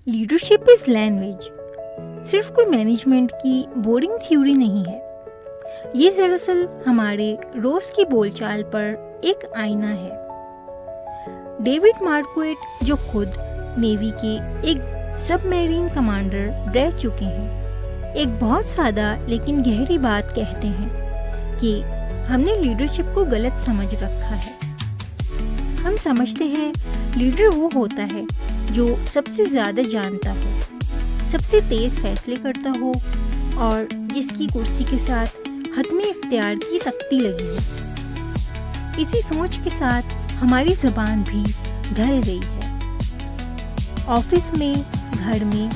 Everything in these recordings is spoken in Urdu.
لیڈرشپ از لینگویج صرف کوئی مینجمنٹ کی بورنگ تھیوری نہیں ہے. یہ دراصل ہمارے روز کی بول چال پر ایک آئینہ ہے. ڈیوڈ مارکویٹ جو خود نیوی کے ایک سب میرین کمانڈر رہ چکے ہیں، ایک بہت سادہ لیکن گہری بات کہتے ہیں کہ ہم نے لیڈرشپ کو غلط سمجھ رکھا ہے. ہم سمجھتے ہیں لیڈر وہ ہوتا ہے جو سب سے زیادہ جانتا ہو، سب سے تیز فیصلے کرتا ہو اور جس کی کرسی کے ساتھ حتمی اختیار کی تختی لگی ہو. اسی سوچ کے ساتھ ہماری زبان بھی ڈھل گئی ہے. آفس میں، گھر میں،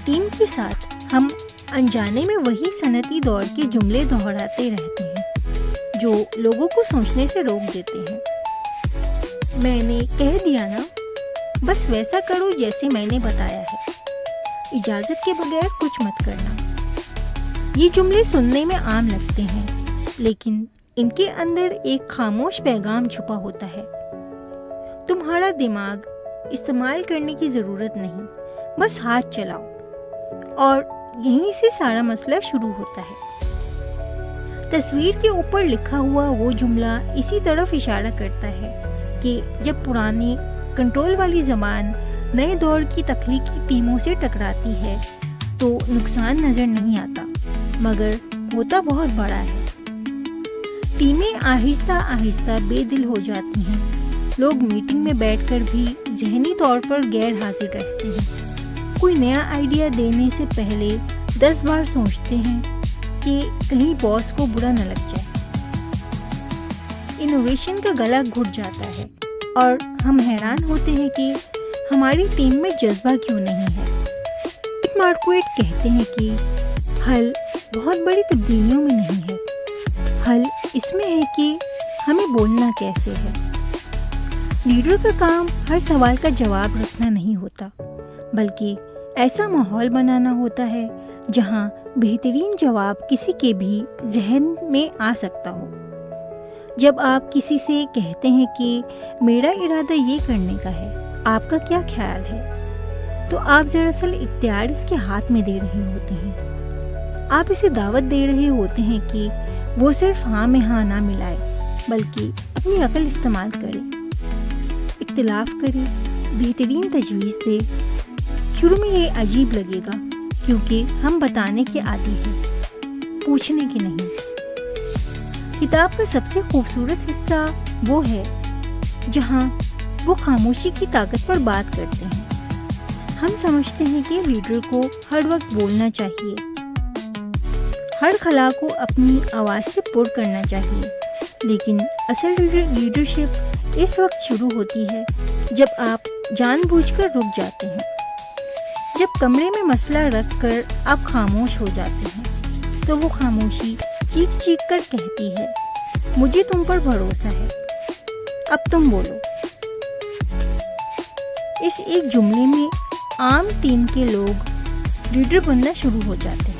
ٹیم کے ساتھ ہم انجانے میں وہی صنعتی دور کے جملے دہراتے رہتے ہیں جو لوگوں کو سوچنے سے روک دیتے ہیں. میں نے کہہ دیا نا، بس ویسا کرو جیسے میں نے بتایا ہے، اجازت کے بغیر کچھ مت کرنا. یہ جملے سننے میں عام لگتے ہیں لیکن ان کے اندر ایک خاموش پیغام چھپا ہوتا ہے. تمہارا دماغ استعمال کرنے کی ضرورت نہیں، بس ہاتھ چلاؤ، اور یہیں سے سارا مسئلہ شروع ہوتا ہے. تصویر کے اوپر لکھا ہوا وہ جملہ اسی طرف اشارہ کرتا ہے کہ جب پرانی کنٹرول والی زبان نئے دور کی تخلیقی ٹیموں سے ٹکراتی ہے تو نقصان نظر نہیں آتا، مگر ہوتا بہت بڑا ہے. ٹیمیں آہستہ آہستہ بے دل ہو جاتی ہیں. لوگ میٹنگ میں بیٹھ کر بھی ذہنی طور پر غیر حاضر رہتے ہیں. کوئی نیا آئیڈیا دینے سے پہلے 10 بار سوچتے ہیں کہ کہیں باس کو برا نہ لگ جائے. انوویشن کا گلا گھٹ جاتا ہے اور ہم حیران ہوتے ہیں کہ ہماری ٹیم میں جذبہ کیوں نہیں ہے. مارکویٹ کہتے ہیں کہ حل بہت بڑی تبدیلیوں میں نہیں ہے، حل اس میں ہے کہ ہمیں بولنا کیسے ہے. لیڈر کا کام ہر سوال کا جواب رکھنا نہیں ہوتا، بلکہ ایسا ماحول بنانا ہوتا ہے جہاں بہترین جواب کسی کے بھی ذہن میں آ سکتا ہو. جب آپ کسی سے کہتے ہیں کہ میرا ارادہ یہ کرنے کا ہے، آپ کا کیا خیال ہے، تو آپ دراصل اختیار اس کے ہاتھ میں دے رہے ہوتے ہیں. آپ اسے دعوت دے رہے ہوتے ہیں کہ وہ صرف ہاں میں ہاں نہ ملائے، بلکہ اپنی عقل استعمال کرے، اختلاف کرے، بہترین تجویز دے. شروع میں یہ عجیب لگے گا کیونکہ ہم بتانے کے عادی ہیں، پوچھنے کے نہیں. کتاب کا سب سے خوبصورت حصہ وہ ہے جہاں وہ خاموشی کی طاقت پر بات کرتے ہیں. ہم سمجھتے ہیں کہ لیڈر کو ہر وقت بولنا چاہیے، ہر خلا کو اپنی آواز سے پر کرنا چاہیے، لیکن اصل لیڈرشپ اس وقت شروع ہوتی ہے جب آپ جان بوجھ کر رک جاتے ہیں. جب کمرے میں مسئلہ رکھ کر آپ خاموش ہو جاتے ہیں تو وہ خاموشی چیخ چیخ کر کہتی ہے، مجھے تم پر بھروسہ ہے، اب تم بولو. اس ایک جملے میں عام ٹیم کے لوگ لیڈر بننا شروع ہو جاتے ہیں.